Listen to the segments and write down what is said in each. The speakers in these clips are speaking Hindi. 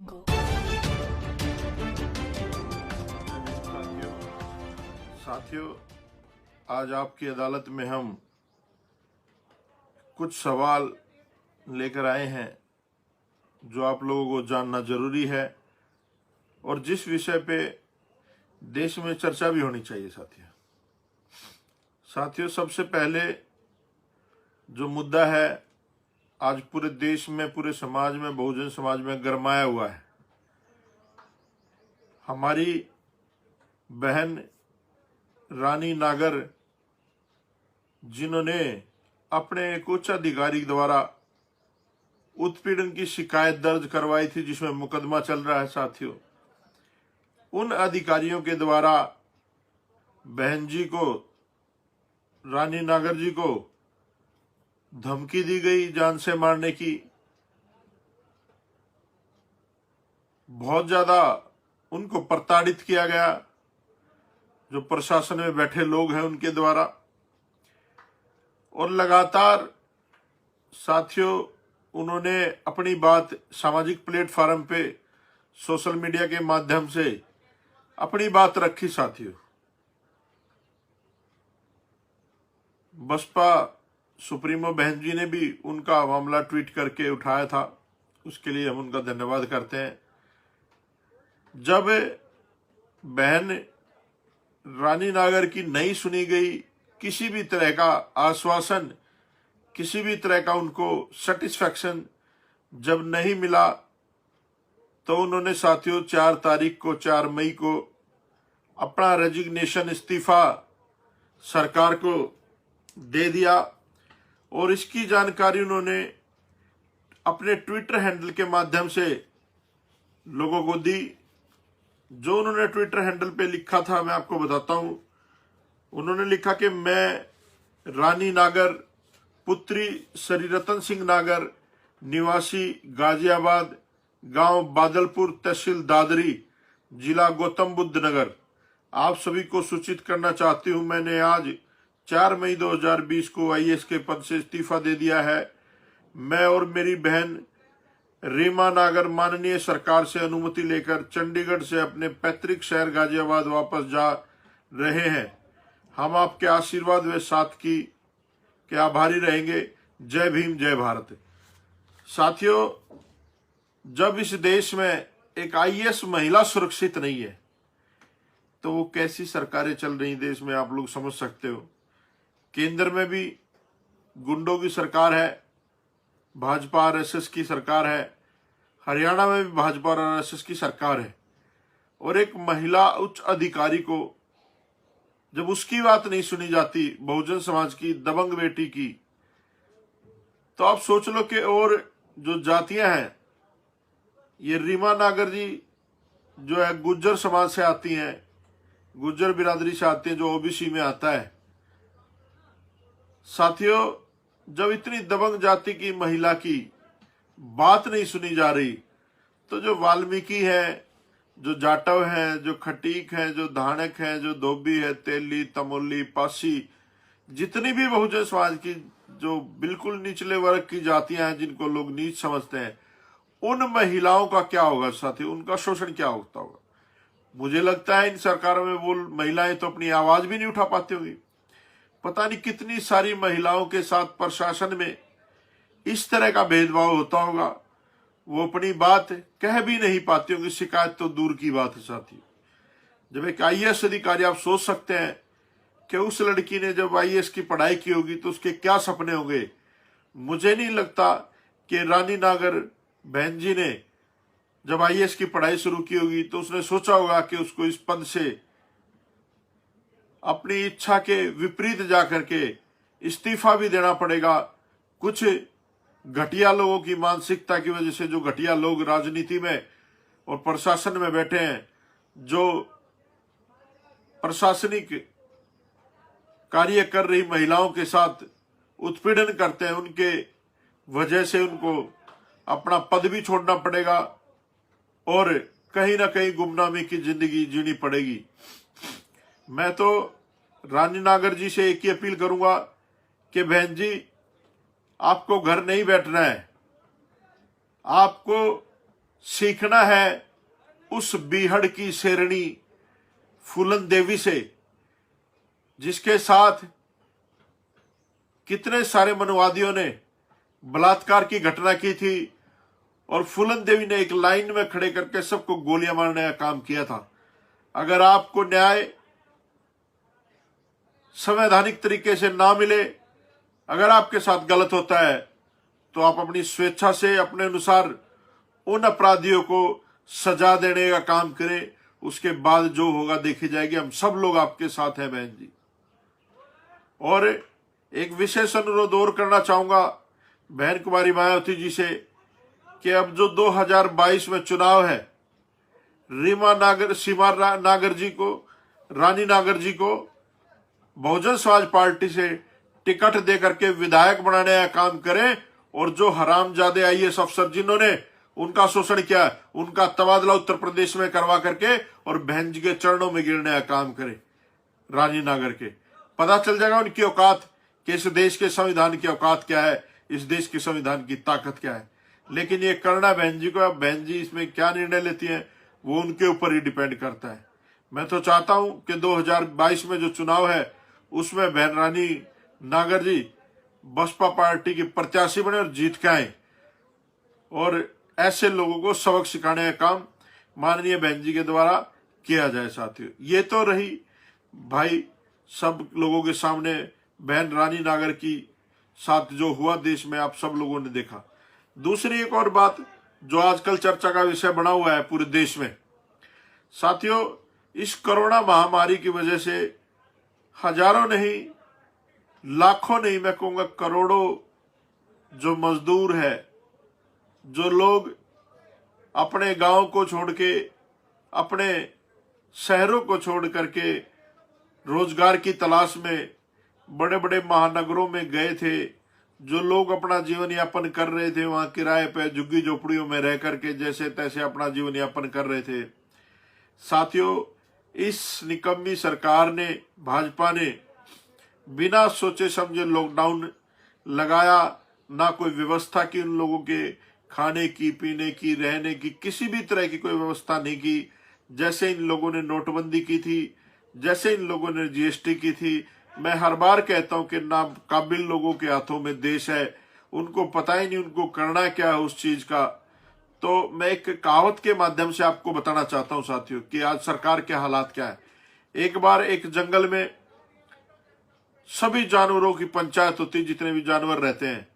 साथियों, आज आपकी अदालत में हम कुछ सवाल लेकर आए हैं जो आप लोगों को जानना जरूरी है और जिस विषय पे देश में चर्चा भी होनी चाहिए। साथियों, सबसे पहले जो मुद्दा है आज पूरे देश में, पूरे समाज में, बहुजन समाज में गरमाया हुआ है। हमारी बहन रानी नागर, जिन्होंने अपने एक उच्च अधिकारी द्वारा उत्पीड़न की शिकायत दर्ज करवाई थी, जिसमें मुकदमा चल रहा है। साथियों, उन अधिकारियों के द्वारा बहन जी को, रानी नागर जी को धमकी दी गई जान से मारने की। बहुत ज्यादा उनको प्रताड़ित किया गया, जो प्रशासन में बैठे लोग हैं उनके द्वारा। और लगातार साथियों, उन्होंने अपनी बात सामाजिक प्लेटफॉर्म पे, सोशल मीडिया के माध्यम से अपनी बात रखी। साथियों, बसपा सुप्रीमो बहन जी ने भी उनका मामला ट्वीट करके उठाया था, उसके लिए हम उनका धन्यवाद करते हैं। जब बहन रानी नागर की नहीं सुनी गई, किसी भी तरह का आश्वासन, किसी भी तरह का उनको सेटिस्फैक्शन जब नहीं मिला, तो उन्होंने साथियों 4 मई को अपना रेजिग्नेशन, इस्तीफा सरकार को दे दिया। और इसकी जानकारी उन्होंने अपने ट्विटर हैंडल के माध्यम से लोगों को दी। जो उन्होंने ट्विटर हैंडल पे लिखा था, मैं आपको बताता हूं। उन्होंने लिखा कि मैं रानी नागर, पुत्री श्रीरतन सिंह नागर, निवासी गाजियाबाद, गांव बादलपुर, तहसील दादरी, जिला गौतम बुद्ध नगर, आप सभी को सूचित करना चाहती हूं, मैंने आज 4 मई 2020 को आईएएस के पद से इस्तीफा दे दिया है। मैं और मेरी बहन रीमा नागर माननीय सरकार से अनुमति लेकर चंडीगढ़ से अपने पैतृक शहर गाजियाबाद वापस जा रहे हैं। हम आपके आशीर्वाद व साथ के आभारी रहेंगे। जय भीम, जय भारत। साथियों, जब इस देश में एक आईएएस महिला सुरक्षित नहीं है, तो वो कैसी सरकारें चल रही देश में, आप लोग समझ सकते हो। केंद्र में भी गुंडों की सरकार है, भाजपा आरएसएस की सरकार है, हरियाणा में भी भाजपा और आरएसएस की सरकार है। और एक महिला उच्च अधिकारी को जब उसकी बात नहीं सुनी जाती, बहुजन समाज की दबंग बेटी की, तो आप सोच लो कि और जो जातियां हैं, ये रीमा नागर जी जो है गुज्जर समाज से आती हैं, गुज्जर बिरादरी से आती हैं, जो ओबीसी में आता है। साथियों, जब इतनी दबंग जाति की महिला की बात नहीं सुनी जा रही, तो जो वाल्मीकि है, जो जाटव हैं, जो खटीक हैं, जो धानक हैं, जो धोबी है, तेली, तमोली, पासी, जितनी भी बहुजन समाज की जो बिल्कुल निचले वर्ग की जातियां हैं, जिनको लोग नीच समझते हैं, उन महिलाओं का क्या होगा साथी, उनका शोषण क्या होता होगा। मुझे लगता है इन सरकारों में वो महिलाएं तो अपनी आवाज भी नहीं उठा पाती होंगी। पता नहीं कितनी सारी महिलाओं के साथ प्रशासन में इस तरह का भेदभाव होता होगा, वो अपनी बात कह भी नहीं पाती होंगी। शिकायत तो दूर की बात है साथी। जब एक आईएएस अधिकारी, आप सोच सकते हैं कि उस लड़की ने जब आईएएस की पढ़ाई की होगी तो उसके क्या सपने होंगे। मुझे नहीं लगता कि रानी नागर बहन जी ने जब आईएएस की पढ़ाई शुरू की होगी तो उसने सोचा होगा कि उसको इस पद से अपनी इच्छा के विपरीत जाकर के इस्तीफा भी देना पड़ेगा। कुछ घटिया लोगों की मानसिकता की वजह से, जो घटिया लोग राजनीति में और प्रशासन में बैठे हैं, जो प्रशासनिक कार्य कर रही महिलाओं के साथ उत्पीड़न करते हैं, उनके वजह से उनको अपना पद भी छोड़ना पड़ेगा और कहीं ना कहीं गुमनामी की जिंदगी जीनी पड़ेगी। मैं तो रानी नागर जी से एक ही अपील करूंगा कि बहन जी, आपको घर नहीं बैठना है, आपको सीखना है उस बीहड़ की शेरनी फूलन देवी से, जिसके साथ कितने सारे मनवादियों ने बलात्कार की घटना की थी और फूलन देवी ने एक लाइन में खड़े करके सबको गोलियां मारने का काम किया था। अगर आपको न्याय संवैधानिक तरीके से ना मिले, अगर आपके साथ गलत होता है, तो आप अपनी स्वेच्छा से अपने अनुसार उन अपराधियों को सजा देने का काम करें। उसके बाद जो होगा देखी जाएगी। हम सब लोग आपके साथ हैं बहन जी। और एक विशेष अनुरोध और करना चाहूंगा बहन कुमारी मायावती जी से कि अब जो 2022 में चुनाव है, रानी नागर जी को बहुजन समाज पार्टी से टिकट दे करके विधायक बनाने का काम करें, और जो हरामजादे आईएएस अफसर जिन्होंने उनका शोषण किया, उनका तबादला उत्तर प्रदेश में करवा करके और बहन जी के चरणों में गिरने का काम करें। रानी नागर के पता चल जाएगा उनकी औकात, कि इस देश के संविधान की औकात क्या है, इस देश के संविधान की ताकत क्या है। लेकिन ये करना बहन जी को, अब बहन जी इसमें क्या निर्णय लेती हैं वो उनके ऊपर ही डिपेंड करता है। मैं तो चाहता हूं कि 2022 में जो चुनाव है उसमें बहन रानी नागर जी बसपा पार्टी की प्रत्याशी बने और जीत के आए, और ऐसे लोगों को सबक सिखाने का काम माननीय बहन जी के द्वारा किया जाए। साथियों, ये तो रही भाई सब लोगों के सामने बहन रानी नागर की साथ जो हुआ देश में, आप सब लोगों ने देखा। दूसरी एक और बात जो आजकल चर्चा का विषय बना हुआ है पूरे देश में, साथियों, इस कोरोना महामारी की वजह से हजारों नहीं, लाखों नहीं, मैं कहूंगा करोड़ों जो मजदूर है, जो लोग अपने गांव को छोड़ के, अपने शहरों को छोड़ करके रोजगार की तलाश में बड़े बड़े महानगरों में गए थे, जो लोग अपना जीवन यापन कर रहे थे वहां किराए पे झुग्गी झोपड़ियों में रह करके जैसे तैसे अपना जीवन यापन कर रहे थे। साथियों, इस निकम्मी सरकार ने, भाजपा ने बिना सोचे समझे लॉकडाउन लगाया, ना कोई व्यवस्था की उन लोगों के खाने की, पीने की, रहने की, किसी भी तरह की कोई व्यवस्था नहीं की। जैसे इन लोगों ने नोटबंदी की थी, जैसे इन लोगों ने जीएसटी की थी। मैं हर बार कहता हूं कि ना काबिल लोगों के हाथों में देश है, उनको पता ही नहीं उनको करना क्या है उस चीज का। तो मैं एक कहावत के माध्यम से आपको बताना चाहता हूं साथियों कि आज सरकार के हालात क्या है। एक बार एक जंगल में सभी जानवरों की पंचायत होती, जितने भी जानवर रहते हैं,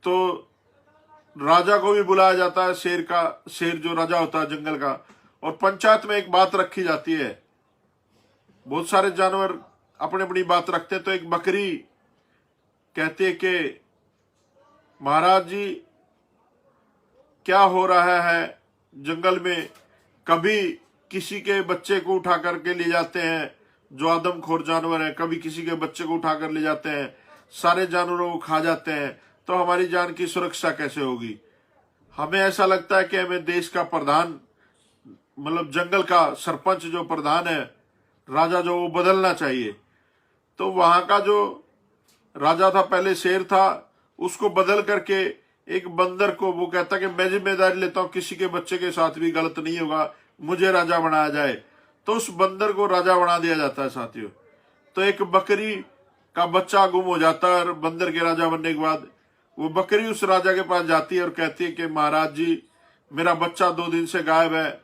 तो राजा को भी बुलाया जाता है, शेर जो राजा होता है जंगल का, और पंचायत में एक बात रखी जाती है। बहुत सारे जानवर अपनी अपनी बात रखते हैं। तो एक बकरी कहती है कि महाराज जी क्या हो रहा है जंगल में, कभी किसी के बच्चे को उठा करके ले जाते हैं जो आदमखोर जानवर है, कभी किसी के बच्चे को उठा कर ले जाते हैं, सारे जानवरों को खा जाते हैं, तो हमारी जान की सुरक्षा कैसे होगी। हमें ऐसा लगता है कि हमें देश का प्रधान, मतलब जंगल का सरपंच जो प्रधान है, राजा जो, वो बदलना चाहिए। तो वहां का जो राजा था, पहले शेर था, उसको बदल करके एक बंदर को, वो कहता कि मैं जिम्मेदारी लेता हूं, किसी के बच्चे के साथ भी गलत नहीं होगा, मुझे राजा बनाया जाए। तो उस बंदर को राजा बना दिया जाता है साथियों। तो एक बकरी का बच्चा गुम हो जाता है, और बंदर के राजा बनने के बाद वो बकरी उस राजा के पास जाती है और कहती है कि महाराज जी मेरा बच्चा 2 दिन से गायब है,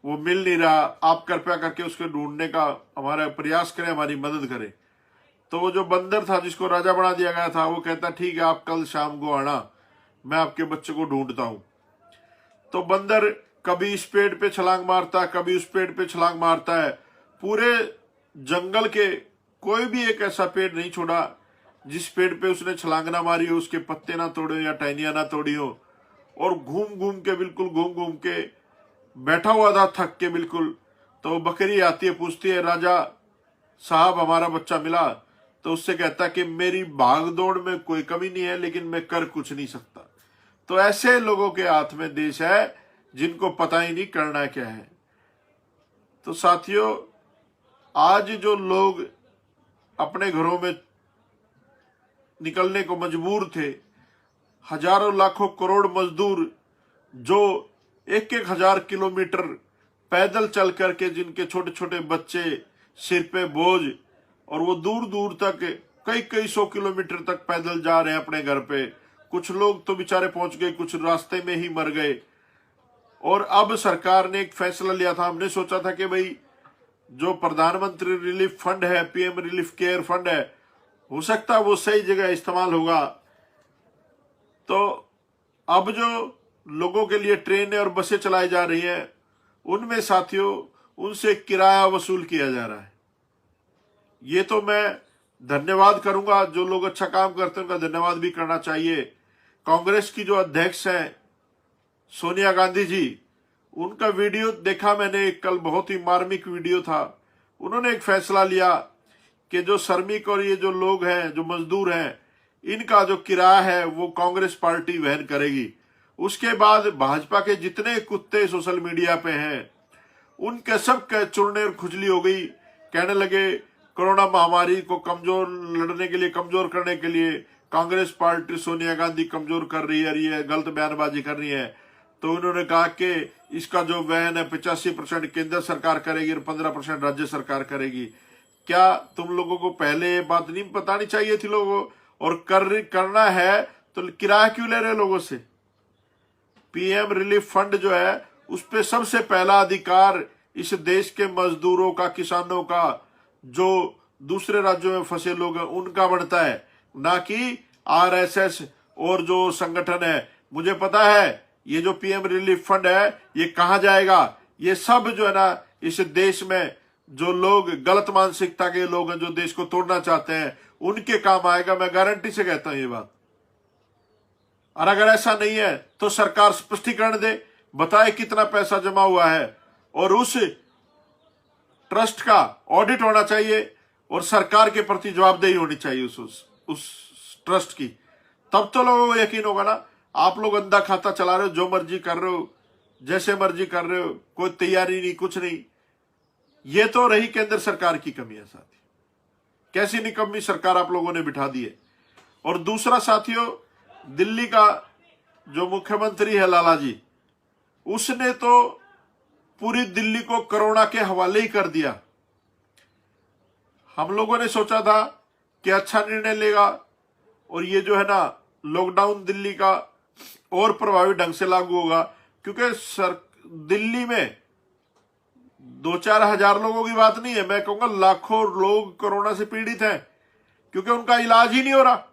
वो मिल नहीं रहा, आप कृपया करके उसके ढूंढने का हमारा प्रयास करें, हमारी मदद करें। तो वो जो बंदर था जिसको राजा बना दिया गया था, वो कहता ठीक है आप कल शाम को आना, मैं आपके बच्चे को ढूंढता हूं। तो बंदर कभी इस पेड़ पे छलांग मारता है, कभी उस पेड़ पे छलांग मारता है। पूरे जंगल के कोई भी एक ऐसा पेड़ नहीं छोड़ा जिस पेड़ पे उसने छलांग ना मारी हो, उसके पत्ते ना तोड़े या टहनियां ना तोड़ी हो। और घूम घूम के बैठा हुआ था थक के बिल्कुल। तो बकरी आती है, पूछती है राजा साहब हमारा बच्चा मिला? तो उससे कहता कि मेरी भाग दौड़ में कोई कमी नहीं है, लेकिन मैं कर कुछ नहीं सकता। तो ऐसे लोगों के हाथ में देश है जिनको पता ही नहीं करना क्या है। तो साथियों, आज जो लोग अपने घरों में निकलने को मजबूर थे, हजारों लाखों करोड़ मजदूर जो 1,000 किलोमीटर पैदल चल करके, जिनके छोटे छोटे बच्चे सिर पे बोझ, और वो दूर दूर तक कई कई 100 किलोमीटर तक पैदल जा रहे हैं अपने घर पे। कुछ लोग तो बेचारे पहुंच गए, कुछ रास्ते में ही मर गए। और अब सरकार ने एक फैसला लिया था, हमने सोचा था कि भाई जो प्रधानमंत्री रिलीफ फंड है, पीएम रिलीफ केयर फंड है, हो सकता है वो सही जगह इस्तेमाल होगा। तो अब जो लोगों के लिए ट्रेनें और बसें चलाई जा रही हैं, उनमें साथियों उनसे किराया वसूल किया जा रहा है। ये तो मैं धन्यवाद करूंगा, जो लोग अच्छा काम करते हैं उनका धन्यवाद भी करना चाहिए। कांग्रेस की जो अध्यक्ष हैं सोनिया गांधी जी, उनका वीडियो देखा मैंने कल, बहुत ही मार्मिक वीडियो था। उन्होंने एक फैसला लिया कि जो श्रमिक और ये जो लोग हैं, जो मजदूर हैं, इनका जो किराया है वो कांग्रेस पार्टी वहन करेगी। उसके बाद भाजपा के जितने कुत्ते सोशल मीडिया पे हैं, उनके सब के चुड़ने और खुजली हो गई। कहने लगे कोरोना महामारी को कमजोर लड़ने के लिए, कमजोर करने के लिए कांग्रेस पार्टी सोनिया गांधी कमजोर कर रही है, ये गलत बयानबाजी कर रही है। तो उन्होंने कहा कि इसका जो वहन है 85% केंद्र सरकार करेगी और 15% राज्य सरकार करेगी। क्या तुम लोगों को पहले ये बात नहीं बतानी चाहिए थी लोगों? और करना है तो किराया क्यों ले रहे लोगों से? पीएम रिलीफ फंड जो है उस पे सबसे पहला अधिकार इस देश के मजदूरों का, किसानों का, जो दूसरे राज्यों में फंसे लोग हैं उनका बनता है, ना कि आरएसएस और जो संगठन है। मुझे पता है ये जो पीएम रिलीफ फंड है ये कहां जाएगा। ये सब जो है ना, इस देश में जो लोग गलत मानसिकता के लोग हैं, जो देश को तोड़ना चाहते हैं, उनके काम आएगा। मैं गारंटी से कहता हूं ये बात। और अगर ऐसा नहीं है तो सरकार स्पष्टीकरण दे, बताए कितना पैसा जमा हुआ है, और उस ट्रस्ट का ऑडिट होना चाहिए और सरकार के प्रति जवाबदेही होनी चाहिए उस ट्रस्ट की। तब तो लोगों को यकीन होगा ना। आप लोग अंधा खाता चला रहे हो, जो मर्जी कर रहे हो, जैसे मर्जी कर रहे हो, कोई तैयारी नहीं, कुछ नहीं। ये तो रही केंद्र सरकार की कमी है साथी। कैसी निकम्मी सरकार आप लोगों ने बिठा दी है। और दूसरा साथियों, दिल्ली का जो मुख्यमंत्री है लाला जी, उसने तो पूरी दिल्ली को कोरोना के हवाले ही कर दिया। हम लोगों ने सोचा था कि अच्छा निर्णय लेगा और ये जो है ना लॉकडाउन दिल्ली का और प्रभावी ढंग से लागू होगा, क्योंकि दिल्ली में 2-4 हजार लोगों की बात नहीं है, मैं कहूंगा लाखों लोग कोरोना से पीड़ित हैं, क्योंकि उनका इलाज ही नहीं हो रहा।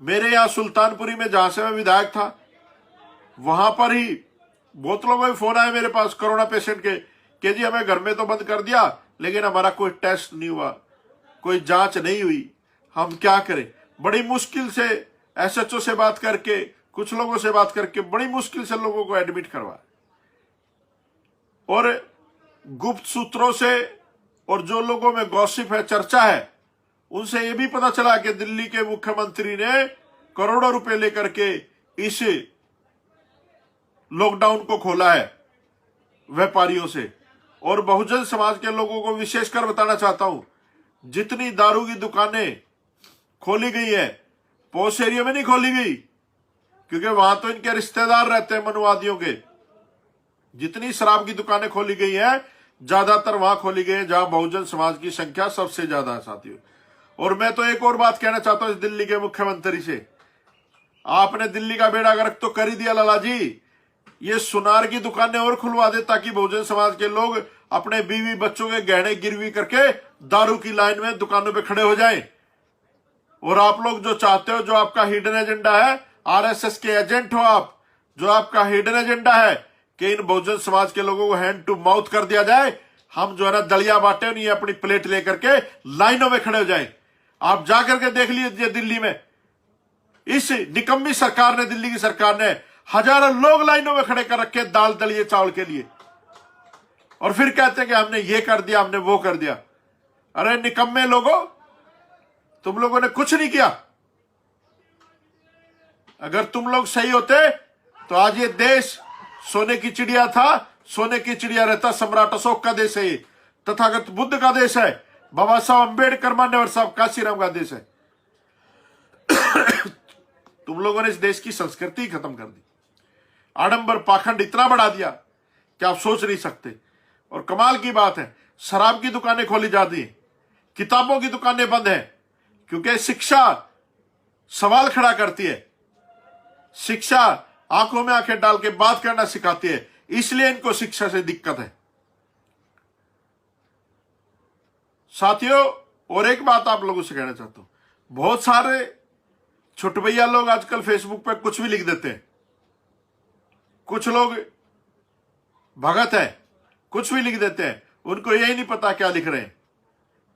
मेरे यहां सुल्तानपुरी में, जहां से मैं विधायक था, वहां पर ही बहुत लोगों के फोन आए मेरे पास कोरोना पेशेंट के, कि जी हमें घर में तो बंद कर दिया लेकिन हमारा कोई टेस्ट नहीं हुआ, कोई जांच नहीं हुई, हम क्या करें। बड़ी मुश्किल से एसएचओ से बात करके, कुछ लोगों से बात करके, बड़ी मुश्किल से लोगों को एडमिट करवाया। और गुप्त सूत्रों से और जो लोगों में गॉसिप है, चर्चा है, उनसे यह भी पता चला कि दिल्ली के मुख्यमंत्री ने करोड़ों रुपए लेकर के इस लॉकडाउन को खोला है व्यापारियों से। और बहुजन समाज के लोगों को विशेषकर बताना चाहता हूं, जितनी दारू की दुकानें खोली गई है, पॉश एरिया में नहीं खोली गई, क्योंकि वहां तो इनके रिश्तेदार रहते हैं मनुवादियों के। जितनी शराब की दुकानें खोली गई हैं, ज्यादातर वहां खोली गई है जहां बहुजन समाज की संख्या सबसे ज्यादा है साथियों। और मैं तो एक और बात कहना चाहता हूं इस दिल्ली के मुख्यमंत्री से, आपने दिल्ली का बेड़ा गर्क तो कर ही दिया लाला जी। ये सुनार की दुकानें और खुलवा दे ताकि बहुजन समाज के लोग अपने बीवी बच्चों के गहने गिरवी करके दारू की लाइन में दुकानों पे खड़े हो जाएं। और आप लोग जो चाहते हो, जो आपका हिडन एजेंडा है, आरएसएस के एजेंट हो आप, जो आपका हिडन एजेंडा है कि इन बहुजन समाज के लोगों को हैंड टू माउथ कर दिया जाए, हम जो है ना दलिया बांटे नहीं, अपनी प्लेट लेकर के लाइनों में खड़े हो जाएं। आप जाकर के देख लीजिए दिल्ली में इस निकम्मी सरकार ने, दिल्ली की सरकार ने हजारों लोग लाइनों में खड़े कर रखे दाल दलिए चावल के लिए, और फिर कहते हैं कि हमने ये कर दिया, हमने वो कर दिया। अरे निकम्मे लोगों, तुम लोगों ने कुछ नहीं किया। अगर तुम लोग सही होते तो आज ये देश सोने की चिड़िया था, सोने की चिड़िया रहता। सम्राट अशोक का देश है ये, तथागत बुद्ध का देश है, बाबा साहब अंबेडकर, मान्यवर साहब काशीराम का देश है। तुम लोगों ने इस देश की संस्कृति खत्म कर दी। आडंबर पाखंड इतना बढ़ा दिया कि आप सोच नहीं सकते। और कमाल की बात है, शराब की दुकानें खोली जाती हैं, किताबों की दुकानें बंद हैं, क्योंकि शिक्षा सवाल खड़ा करती है, शिक्षा आंखों में आंखें डाल के बात करना सिखाती है, इसलिए इनको शिक्षा से दिक्कत है। साथियों, और एक बात आप लोगों से कहना चाहता हूं, बहुत सारे छोटे भैया लोग आजकल फेसबुक पे कुछ भी लिख देते हैं, कुछ लोग भगत है, कुछ भी लिख देते हैं, उनको यही नहीं पता क्या लिख रहे हैं।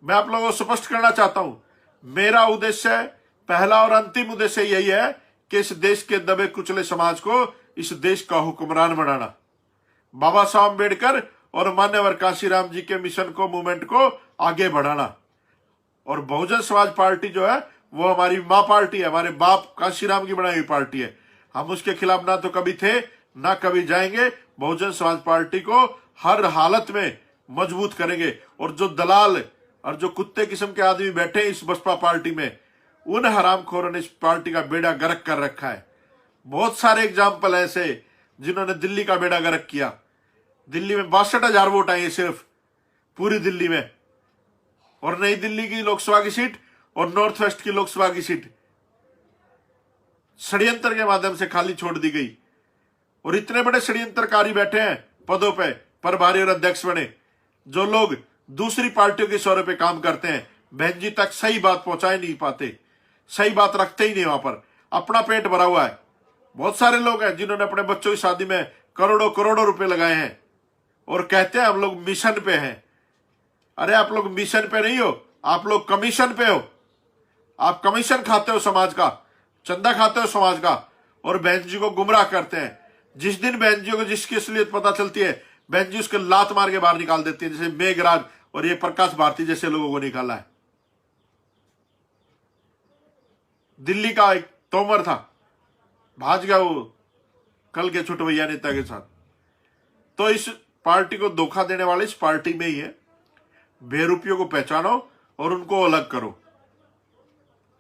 मैं आप लोगों को स्पष्ट करना चाहता हूं, मेरा उद्देश्य, पहला और अंतिम उद्देश्य यही है कि इस देश के दबे कुचले समाज को इस देश का हुक्मरान बनाना, बाबा साहब अम्बेडकर और मान्यवर कांशीराम जी के मिशन को, मूवमेंट को आगे बढ़ाना। और बहुजन समाज पार्टी जो है वो हमारी मां पार्टी है, हमारे बाप कांशीराम की बनाई हुई पार्टी है। हम उसके खिलाफ ना तो कभी थे ना कभी जाएंगे। बहुजन समाज पार्टी को हर हालत में मजबूत करेंगे। और जो दलाल और जो कुत्ते किस्म के आदमी बैठे इस बसपा पार्टी में, उन हरामखोरों ने इस पार्टी का बेड़ा गर्क कर रखा है। बहुत सारे एग्जाम्पल ऐसे जिन्होंने दिल्ली का बेड़ा गर्क किया। दिल्ली में 62,000 वोट आए सिर्फ पूरी दिल्ली में, और नई दिल्ली की लोकसभा की सीट और नॉर्थ वेस्ट की लोकसभा की सीट षड्यंत्र के माध्यम से खाली छोड़ दी गई। और इतने बड़े षड्यंत्रकारी बैठे हैं पदों पे, प्रभारी और अध्यक्ष बने, जो लोग दूसरी पार्टियों के सौरे पे काम करते हैं, बहन जी तक सही बात पहुंचा नहीं पाते, सही बात रखते ही नहीं। वहां पर अपना पेट भरा हुआ है। बहुत सारे लोग हैं जिन्होंने अपने बच्चों की शादी में करोड़ों करोड़ों रुपए लगाए हैं और कहते हैं हम लोग मिशन पे हैं। अरे आप लोग मिशन पे नहीं हो, आप लोग कमीशन पे हो। आप कमीशन खाते हो समाज का, चंदा खाते हो समाज का, और बहन जी को गुमराह करते हैं। जिस दिन बहन जी को जिसकी असलियत पता चलती है, बहन जी उसके लात मार के बाहर निकाल देती है, जैसे मेघराज और ये प्रकाश भारती जैसे लोगों को निकाला है। दिल्ली का एक तोमर था, भाज गया वो कल के छोटे भैया नेता के साथ। तो इस पार्टी को धोखा देने वाले इस पार्टी में ही है। बेरूपियों को पहचानो और उनको अलग करो।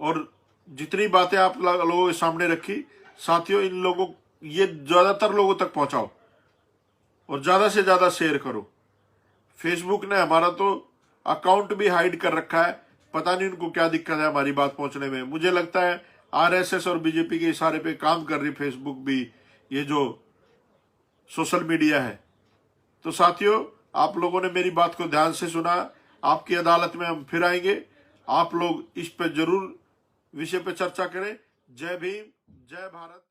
और जितनी बातें आप लोगों के सामने रखी, साथियों, इन लोगों ये ज्यादातर लोगों तक पहुंचाओ और ज्यादा से ज्यादा शेयर करो। फेसबुक ने हमारा तो अकाउंट भी हाइड कर रखा है, पता नहीं उनको क्या दिक्कत है हमारी बात पहुंचने में। मुझे लगता है आरएसएस और बीजेपी के इशारे पे काम कर रही फेसबुक भी, ये जो सोशल मीडिया है। तो साथियों, आप लोगों ने मेरी बात को ध्यान से सुना। आपकी अदालत में हम फिर आएंगे, आप लोग इस पे जरूर विषय पे चर्चा करें। जय भीम, जय भारत।